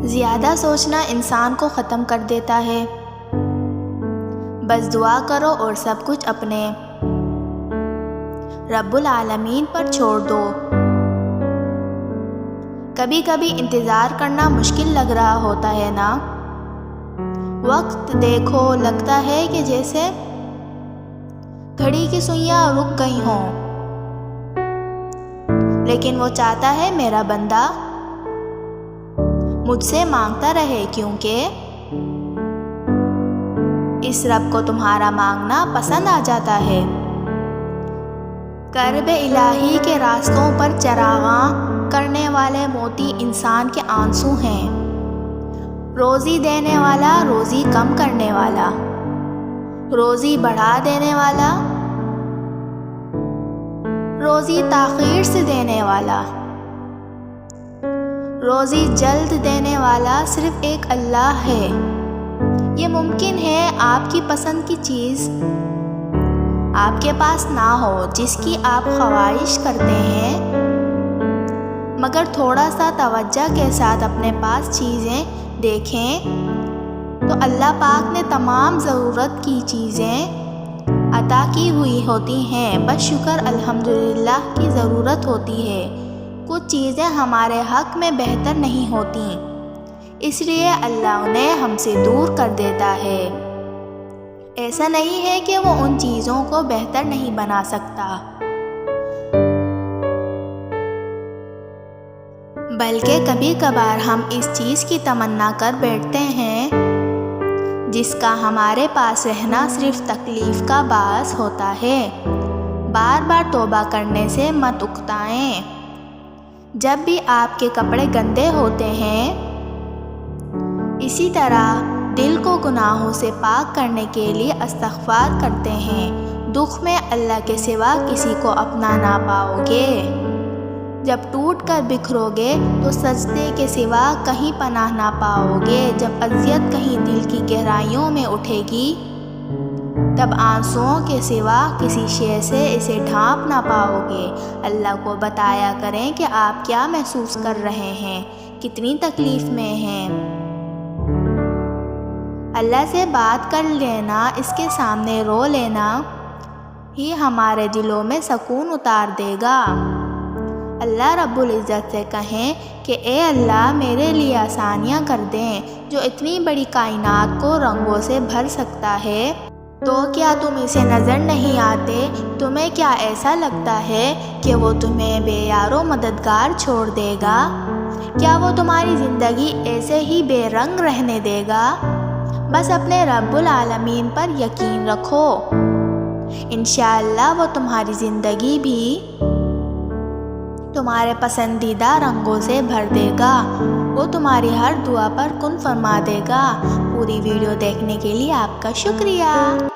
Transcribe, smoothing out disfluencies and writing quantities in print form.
زیادہ سوچنا انسان کو ختم کر دیتا ہے۔ بس دعا کرو اور سب کچھ اپنے رب العالمین پر چھوڑ دو۔ کبھی کبھی انتظار کرنا مشکل لگ رہا ہوتا ہے نا؟ وقت دیکھو، لگتا ہے کہ جیسے گھڑی کی سوئیاں رک گئی ہوں، لیکن وہ چاہتا ہے میرا بندہ مجھ سے مانگتا رہے، کیونکہ اس رب کو تمہارا مانگنا پسند آ جاتا ہے۔ کرب الہی کے راستوں پر چراغاں کرنے والے موتی انسان کے آنسو ہیں۔ روزی دینے والا، روزی کم کرنے والا، روزی بڑھا دینے والا، روزی تاخیر سے دینے والا، روزی جلد دینے والا صرف ایک اللہ ہے۔ یہ ممکن ہے آپ کی پسند کی چیز آپ کے پاس نہ ہو جس کی آپ خواہش کرتے ہیں، مگر تھوڑا سا توجہ کے ساتھ اپنے پاس چیزیں دیکھیں تو اللہ پاک نے تمام ضرورت کی چیزیں عطا کی ہوئی ہوتی ہیں۔ بس شکر الحمدللہ کی ضرورت ہوتی ہے۔ کچھ چیزیں ہمارے حق میں بہتر نہیں ہوتی، اس لیے اللہ انہیں ہم سے دور کر دیتا ہے۔ ایسا نہیں ہے کہ وہ ان چیزوں کو بہتر نہیں بنا سکتا، بلکہ کبھی کبھار ہم اس چیز کی تمنا کر بیٹھتے ہیں جس کا ہمارے پاس رہنا صرف تکلیف کا باعث ہوتا ہے۔ بار بار توبہ کرنے سے مت اکتائیں۔ جب بھی آپ کے کپڑے گندے ہوتے ہیں، اسی طرح دل کو گناہوں سے پاک کرنے کے لیے استغفار کرتے ہیں۔ دکھ میں اللہ کے سوا کسی کو اپنا نہ پاؤ گے۔ جب ٹوٹ کر بکھرو گے تو سجدے کے سوا کہیں پناہ نہ پاؤ گے۔ جب اذیت کہیں دل کی گہرائیوں میں اٹھے گی، تب آنسوؤں کے سوا کسی شے سے اسے ڈھانپ نہ پاؤ گے۔ اللہ کو بتایا کریں کہ آپ کیا محسوس کر رہے ہیں، کتنی تکلیف میں ہیں۔ اللہ سے بات کر لینا، اس کے سامنے رو لینا ہی ہمارے دلوں میں سکون اتار دے گا۔ اللہ رب العزت سے کہیں کہ اے اللہ میرے لیے آسانیاں کر دیں۔ جو اتنی بڑی کائنات کو رنگوں سے بھر سکتا ہے، تو کیا تم اسے نظر نہیں آتے؟ تمہیں کیا ایسا لگتا ہے کہ وہ تمہیں بے یار و مددگار چھوڑ دے گا؟ کیا وہ تمہاری زندگی ایسے ہی بے رنگ رہنے دے گا؟ بس اپنے رب العالمین پر یقین رکھو، انشاءاللہ وہ تمہاری زندگی بھی تمہارے پسندیدہ رنگوں سے بھر دے گا۔ وہ تمہاری ہر دعا پر کن فرما دے گا۔ پوری ویڈیو دیکھنے کے لیے آپ کا شکریہ۔